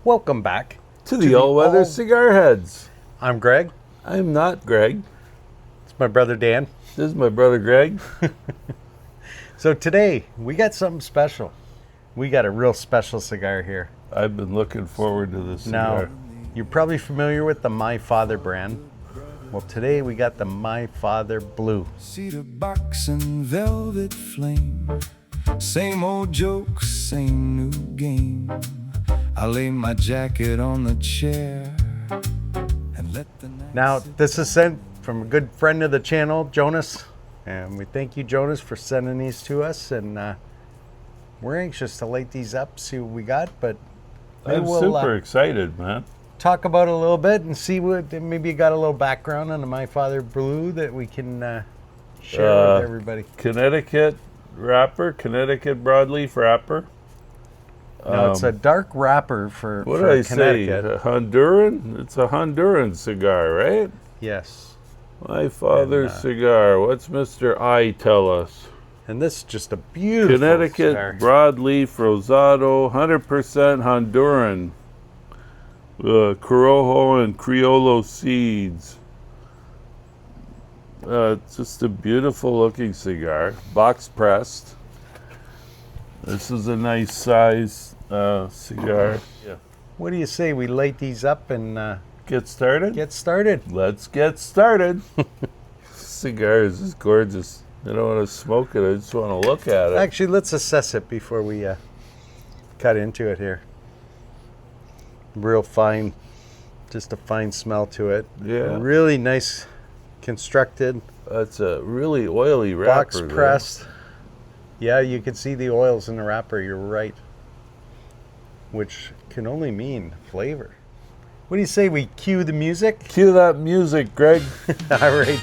Welcome back to the All-Weather Cigar Heads. I'm Greg. I'm not Greg. It's my brother Dan. This is my brother Greg. So today we got something special. We got a real special cigar here. I've been looking forward to this cigar. Now, you're probably familiar with the My Father brand. Well, today we got the My Father Blue. Cedar box and velvet flame. Same old jokes, same new game. I lay my jacket on the chair and let the night. Now, this is sent from a good friend of the channel, Jonas. And we thank you, Jonas, for sending these to us. And we're anxious to light these up, see what we got. But I'm super excited, man. Talk about it a little bit and see what, maybe you got a little background on the My Father Blue that we can share with everybody. Connecticut wrapper, Connecticut broadleaf wrapper. Now, it's a dark wrapper for what did I say? Connecticut. Honduran? It's a Honduran cigar, right? Yes. My Father's cigar. What's Mr. I tell us? And this is just a beautiful Connecticut cigar. broadleaf rosado, 100% Honduran. Corojo and Criollo seeds. It's just a beautiful looking cigar. Box pressed. This is a nice size cigar. Yeah. What do you say we light these up and Get started? get started? Let's get started. Cigar is just gorgeous. I don't want to smoke it. I just want to look at it. Actually, let's assess it before we cut into it here. Real fine, just a fine smell to it. Yeah. Really nice constructed. It's a really oily wrapper. Box pressed. Yeah, you can see the oils in the wrapper, you're right. Which can only mean flavor. What do you say we cue the music? Cue that music, Greg. All right.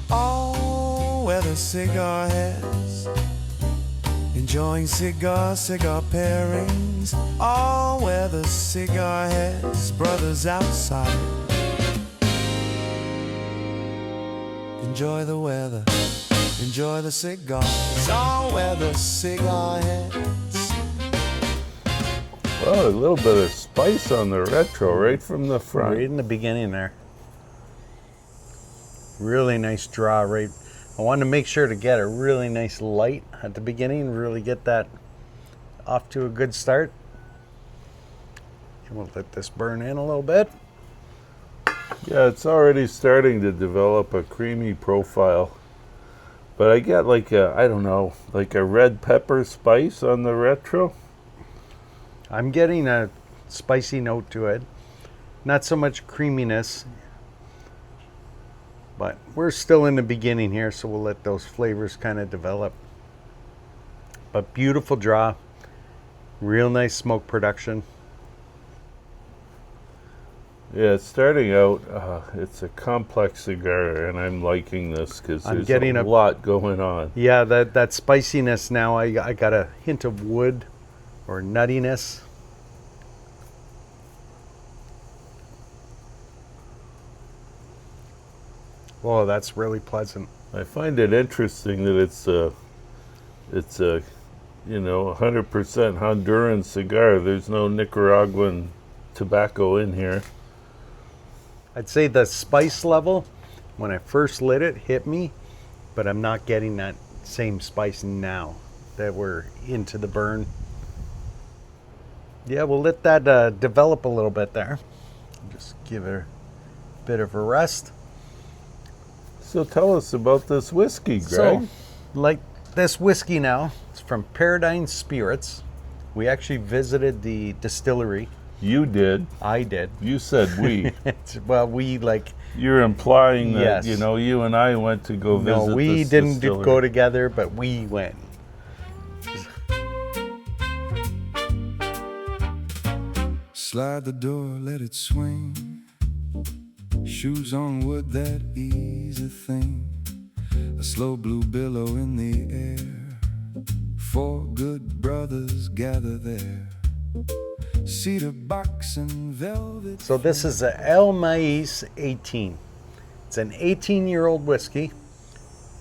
All-weather cigar heads, enjoying cigar pairings. All-weather cigar heads, brothers outside. Enjoy the weather, enjoy the cigars. All-weather cigar heads. Well, a little bit of spice on the retro right from the front. Right in the beginning there. Really nice draw, right? I wanted to make sure to get a really nice light at the beginning, really get that off to a good start. And we'll let this burn in a little bit. Yeah, it's already starting to develop a creamy profile. But I get like a, I don't know, like a red pepper spice on the retro. I'm getting a spicy note to it. Not so much creaminess, but we're still in the beginning here, so we'll let those flavors kind of develop. But beautiful draw, real nice smoke production. Yeah, it's starting out, it's a complex cigar, and I'm liking this because there's getting a lot going on. Yeah, that spiciness now, I got a hint of wood or nuttiness. Oh, that's really pleasant. I find it interesting that it's a you know, 100% Honduran cigar. There's no Nicaraguan tobacco in here. I'd say the spice level, when I first lit it, hit me, but I'm not getting that same spice now that we're into the burn. Yeah, we'll let that develop a little bit there. Just give it a bit of a rest. So tell us about this whiskey, Greg. So, like this whiskey now, it's from Paradigm Spirits. We actually visited the distillery. You did. I did. You said we. Well, we like. You're implying that, Yes. you know, you and I went to go visit No, we this didn't distillery. go together, but we went. Slide the door, let it swing. Shoes on wood, that ease a thing. A slow blue billow in the air. Four good brothers gather there. cedar box and velvet. So this is a El Maíz 18. It's an 18-year-old whiskey.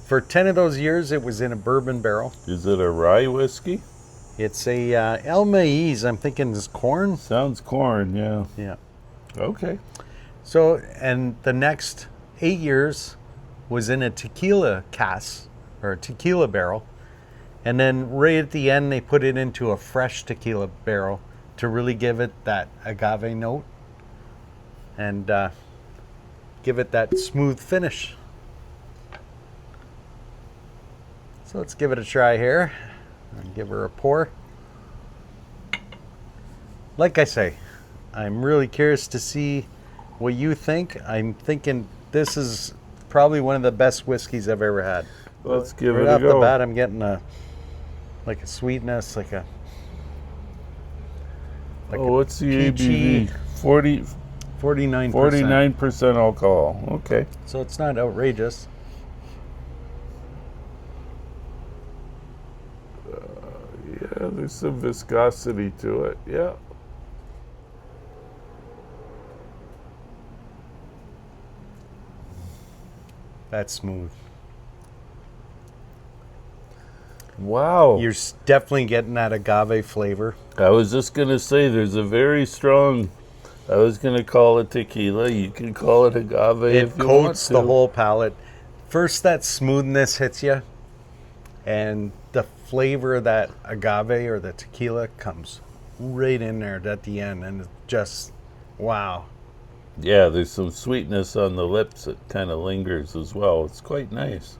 For 10 of those years, it was in a bourbon barrel. Is it a rye whiskey? It's a El Maíz, I'm thinking is corn. Sounds corn, yeah. Yeah. Okay. So, and the next 8 years was in a tequila cask, or a tequila barrel. And then right at the end, they put it into a fresh tequila barrel to really give it that agave note and give it that smooth finish. So let's give it a try here and give her a pour. Like I say, I'm really curious to see what you think. I'm thinking this is probably one of the best whiskeys I've ever had. Let's give right it a off go. the bat, I'm getting a sweetness, like a what's the peachy, ABV? 40, 49%. 49% alcohol. Okay. So it's not outrageous. Yeah, there's some viscosity to it. Yeah. That's smooth. Wow. You're definitely getting that agave flavor. I was just going to say there's a very strong, I was going to call it tequila. You can call it agave It if you want coats to. the whole palate. First, that smoothness hits you, and the flavor of that agave or the tequila comes right in there at the end, and it's just, wow. Yeah, there's some sweetness on the lips that kind of lingers as well. It's quite nice.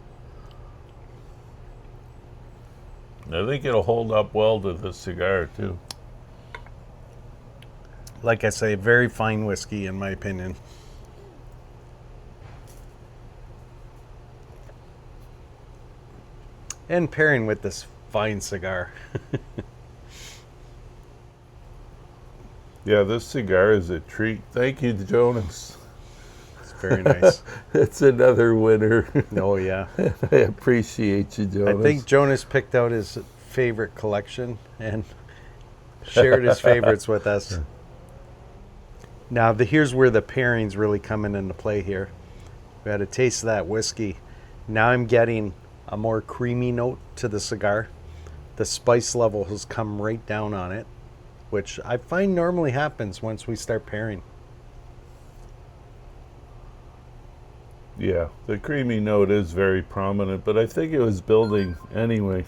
I think it'll hold up well to the cigar, too. Like I say, very fine whiskey, in my opinion. And pairing with this fine cigar. Yeah, this cigar is a treat. Thank you, Jonas. It's very nice. It's another winner. Oh, yeah. I appreciate you, Jonas. I think Jonas picked out his favorite collection and shared his favorites with us. Now, here's where the pairings really coming into play here. We had a taste of that whiskey. Now I'm getting a more creamy note to the cigar. The spice level has come right down on it, which I find normally happens once we start pairing. Yeah, the creamy note is very prominent, but I think it was building anyway.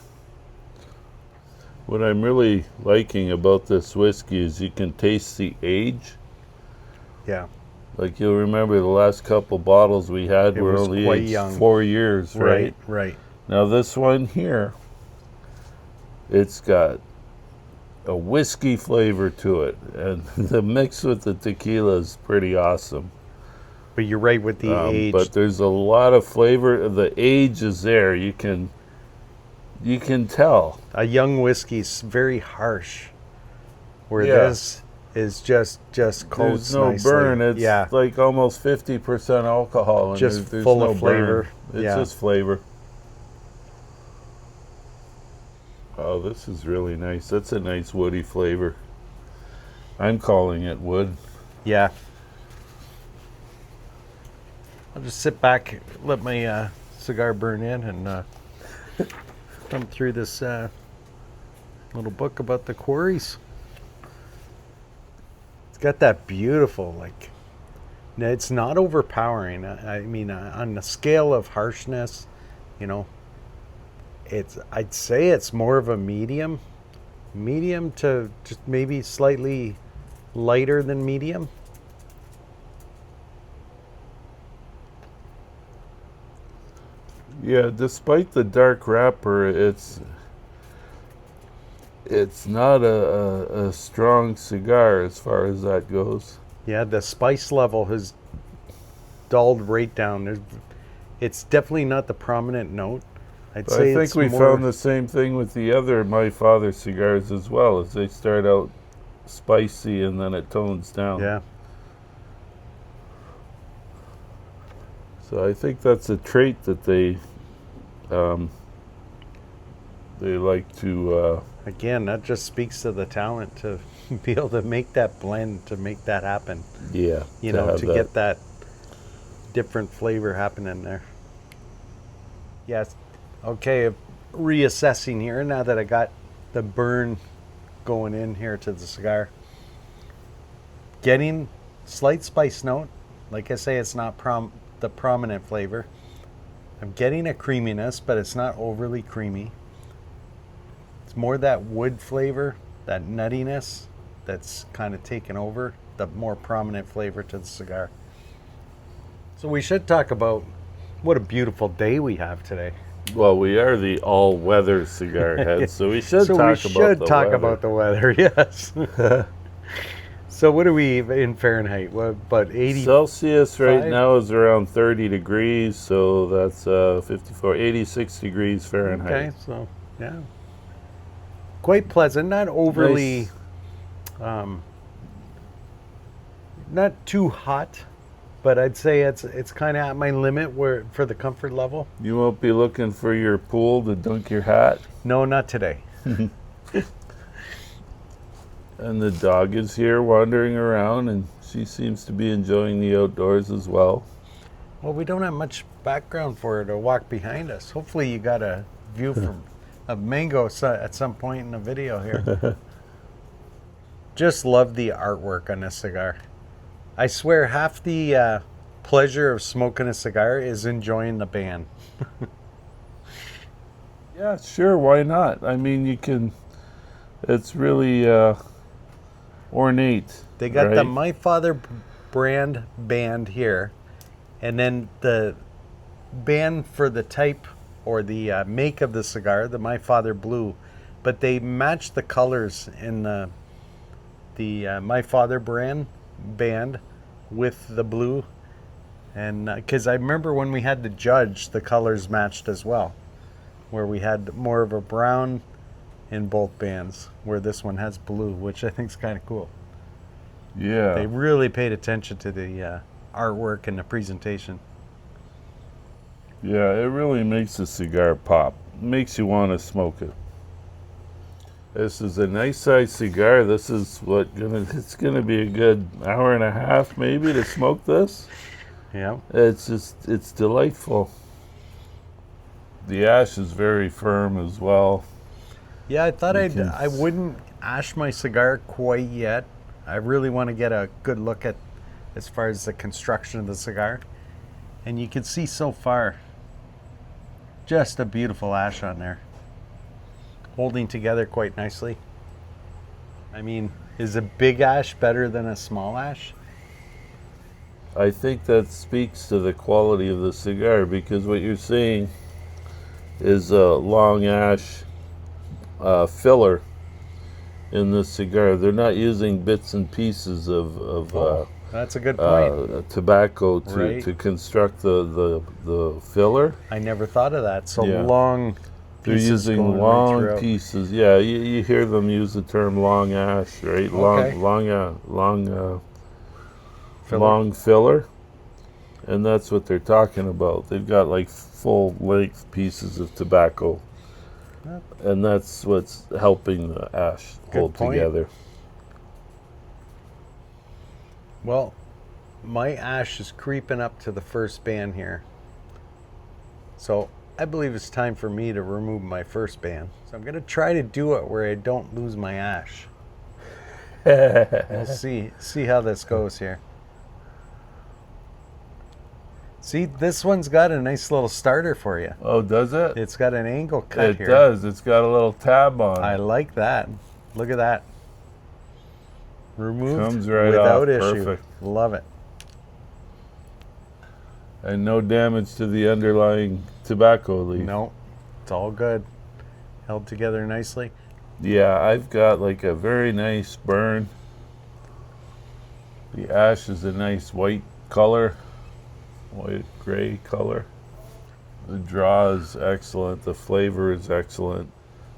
What I'm really liking about this whiskey is you can taste the age. Yeah. Like you'll remember the last couple bottles we had were was only quite aged young. 4 years, right? Right. Now this one here, it's got a whiskey flavor to it, and the mix with the tequila is pretty awesome. But you're right with the age. But there's a lot of flavor. The age is there. You can tell. A young whiskey's very harsh, where Yeah. this is just coats There's no nicely. burn. It's yeah, like almost 50% alcohol, and Just there's full no of flavor. burn. It's Yeah. just flavor. Oh, this is really nice. That's a nice woody flavor. I'm calling it wood. yeah. I'll just sit back, let my cigar burn in, and thumb through this little book about the quarries. It's got that beautiful, like, it's not overpowering. I mean, on the scale of harshness, you know, I'd say it's more of a medium to just maybe slightly lighter than medium. Yeah, despite the dark wrapper, it's not a strong cigar as far as that goes. Yeah, the spice level has dulled right down. It's definitely not the prominent note. I'd But say I think it's we more, found the same thing with the other My Father cigars as well, as they start out spicy and then it tones down. Yeah, So I think that's a trait that they like to. again, that just speaks to the talent to be able to make that blend, to make that happen. Yeah. You know, have to get that different flavor happening there. Yes. Okay, reassessing here now that I got the burn going in here to the cigar. Getting slight spice note. Like I say, it's not the prominent flavor. I'm getting a creaminess, but it's not overly creamy. It's more that wood flavor, that nuttiness that's kind of taken over the more prominent flavor to the cigar. So we should talk about what a beautiful day we have today. Well, we are the all-weather cigar heads, so we should talk about the weather. Yes. So what are we in Fahrenheit? What, about 80? Celsius right now is around 30 degrees, so that's 86 degrees Fahrenheit. Okay, so yeah, quite pleasant. Not overly, Nice. not too hot, but I'd say it's kind of at my limit where for the comfort level. You won't be looking for your pool to dunk your hat. No, not today. And the dog is here wandering around, and she seems to be enjoying the outdoors as well. Well, we don't have much background for her to walk behind us. Hopefully you got a view from of Mango at some point in the video here. Just love the artwork on this cigar. I swear half the pleasure of smoking a cigar is enjoying the band. Yeah, sure, why not? I mean, it's really ornate. They got right? the My Father brand band here, and then the band for the type or the make of the cigar, the My Father Blue, but they match the colors in the My Father brand band with the blue, and because I remember when we had the Judge, the colors matched as well, where we had more of a brown in both bands, where this one has blue, which I think is kind of cool. Yeah. They really paid attention to the artwork and the presentation. Yeah, it really makes the cigar pop. Makes you want to smoke it. This is a nice size cigar. This is it's gonna be a good hour and a half maybe to smoke this. Yeah. It's delightful. The ash is very firm as well. Yeah, I thought I wouldn't ash my cigar quite yet. I really want to get a good look at as far as the construction of the cigar. And you can see so far just a beautiful ash on there. Holding together quite nicely. I mean, is a big ash better than a small ash? I think that speaks to the quality of the cigar, because what you're seeing is a long ash filler in this cigar. They're not using bits and pieces of that's a good point. Tobacco Right. to construct the filler. I never thought of that. So Yeah. long They're pieces using going right long throughout. pieces. Yeah, you hear them use the term long ash, right? Okay. Long filler, and that's what they're talking about. They've got like full length pieces of tobacco, Yep. and that's what's helping the ash Good hold point. together. Well, my ash is creeping up to the first band here. So I believe it's time for me to remove my first band. So I'm going to try to do it where I don't lose my ash. We'll see how this goes here. See, this one's got a nice little starter for you. Oh, does it? It's got an angle cut It here. does. It's got a little tab on. I like that. Look at that. Removed Comes right without off. issue. Perfect. Love it. And no damage to the underlying tobacco leaf. No, it's all good. Held together nicely. Yeah, I've got like a very nice burn. The ash is a nice white color, white gray color. The draw is excellent. The flavor is excellent.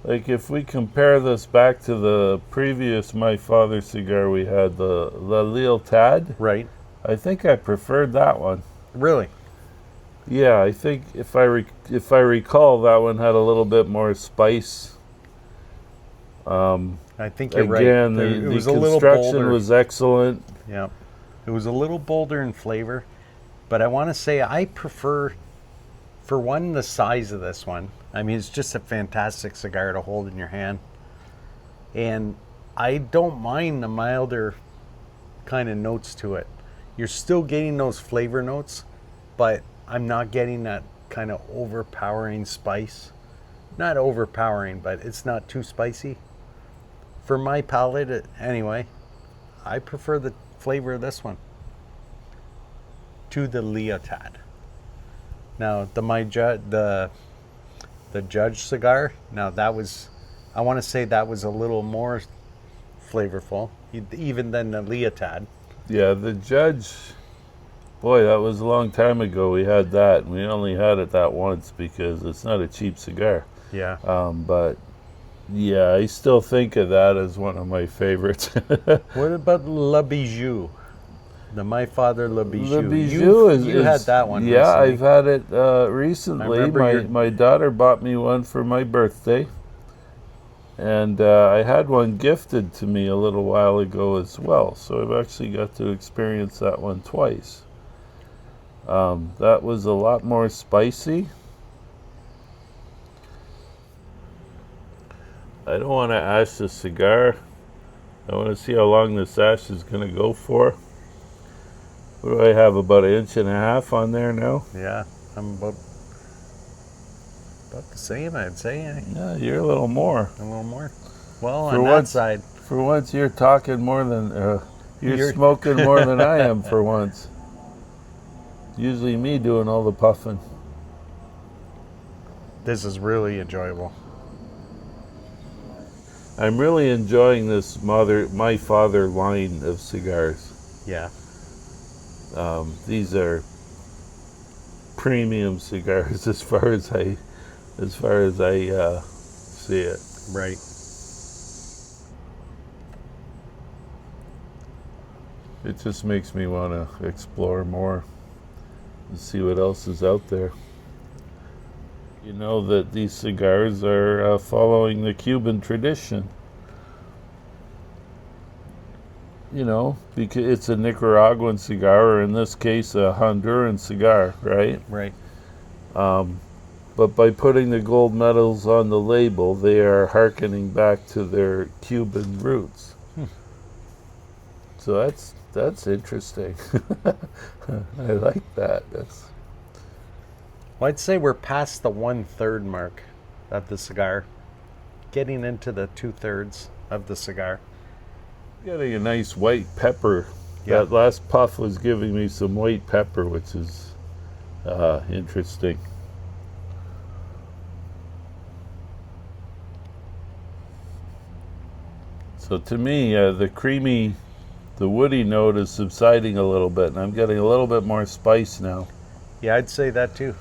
Like if we compare this back to the previous My Father cigar we had, the La Lealtad, Right. I think I preferred that one. Really? Yeah, I think if I recall, that one had a little bit more spice. I think you're Again, right. the It was a little construction bolder. was excellent. Yeah, it was a little bolder in flavor, but I want to say I prefer, for one, the size of this one. I mean, it's just a fantastic cigar to hold in your hand, and I don't mind the milder kind of notes to it. You're still getting those flavor notes, but I'm not getting that kind of overpowering spice. Not overpowering, but it's not too spicy. For my palate, anyway, I prefer the flavor of this one to the Leotard. Now, the Judge cigar, now that was, I want to say that was a little more flavorful, even than the Leotard. Yeah, the Judge, boy, that was a long time ago we had that. And we only had it that once because it's not a cheap cigar. Yeah. But yeah, I still think of that as one of my favorites. What about Le Bijou? The My Father Le Bijou. Le Bijou you had that one. Yeah, recently. I've had it recently. remember My daughter bought me one for my birthday. And I had one gifted to me a little while ago as well. So I've actually got to experience that one twice. That was a lot more spicy. I don't want to ash the cigar. I want to see how long this ash is going to go for. What do I have, about 1.5 inches on there now? Yeah, I'm about the same, I'd say. Yeah, you're a little more. A little more. Well, For on that once- side, For once, you're talking more than, you're You're- smoking more than I am for once. Usually me doing all the puffing. this is really enjoyable. I'm really enjoying this My Father line of cigars. Yeah. These are premium cigars as far as I see it. Right. It just makes me want to explore more and see what else is out there. You know that these cigars are following the Cuban tradition. You know, because it's a Nicaraguan cigar, or in this case, a Honduran cigar, right? Right. But by putting the gold medals on the label, they are hearkening back to their Cuban roots. So that's interesting. I like that. Well, I'd say we're past the 1/3 mark of the cigar, getting into the 2/3 of the cigar. Getting a nice white pepper. Yeah. That last puff was giving me some white pepper, which is interesting. So to me, the woody note is subsiding a little bit, and I'm getting a little bit more spice now. Yeah, I'd say that too.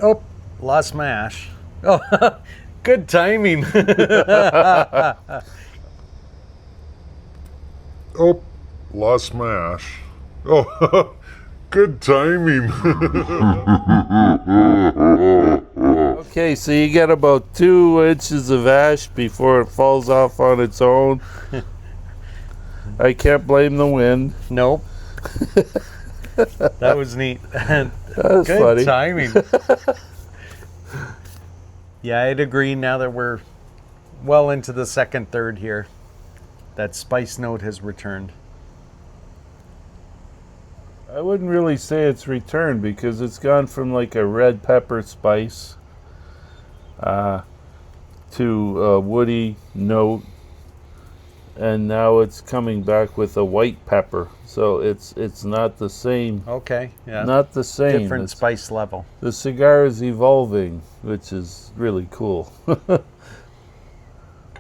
Oh, lost my ash. Oh, good timing. Oh, lost my ash. Oh, good timing. Okay, so you get about 2 inches of ash before it falls off on its own. I can't blame the wind. Nope. That was neat. That was Good funny. timing. Yeah, I'd agree now that we're well into the 2nd/3 here. That spice note has returned. I wouldn't really say it's returned because it's gone from like a red pepper spice to a woody note, and now it's coming back with a white pepper. So it's not the same. Okay, yeah. Not the same. Different It's- spice level. The cigar is evolving, which is really cool.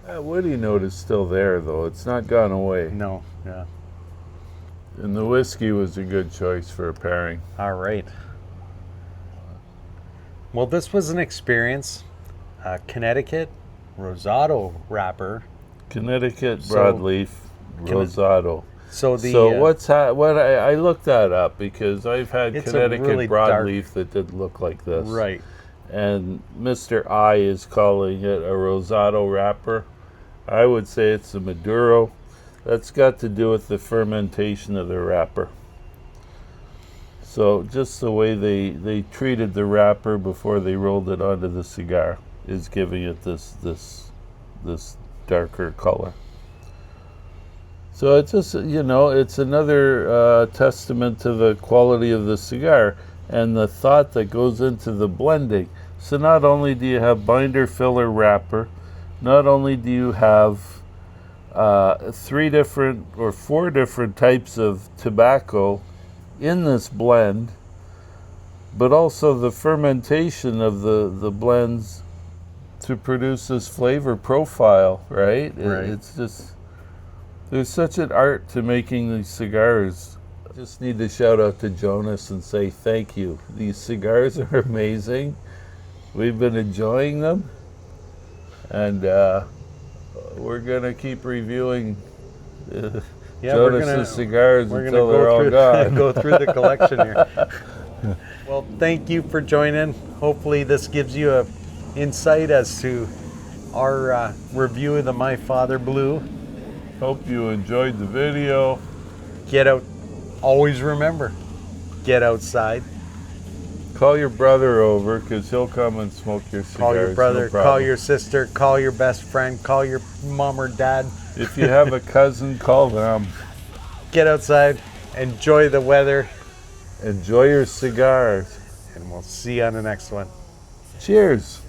That woody note is still there, though. It's not gone away. No, yeah. And the whiskey was a good choice for a pairing. All right. Well, this was an experience. Connecticut Rosado wrapper. Connecticut So- broadleaf rosado. So the What I looked that up because I've had It's a Connecticut really dark- broadleaf that did look like this. right. and Mr. I is calling it a Rosado wrapper. I would say it's a Maduro. That's got to do with the fermentation of the wrapper. So just the way they treated the wrapper before they rolled it onto the cigar is giving it this darker color. So it's just, you know, it's another testament to the quality of the cigar and the thought that goes into the blending. So not only do you have binder, filler, wrapper, not only do you have 3 different or 4 different types of tobacco in this blend, but also the fermentation of the blends to produce this flavor profile, right? It's just, there's such an art to making these cigars. I just need to shout out to Jonas and say thank you. These cigars are amazing. We've been enjoying them, and we're gonna keep reviewing Jonas's cigars until they're all gone. Go through the collection here. Well, thank you for joining. Hopefully this gives you a insight as to our review of the My Father Blue. Hope you enjoyed the video. Get out. Always remember, get outside. Call your brother over, because he'll come and smoke your cigars. Call your brother, no call your sister, call your best friend, call your mom or dad. If you have a cousin, call them. Get outside, enjoy the weather, Enjoy your cigars. and we'll see you on the next one. Cheers.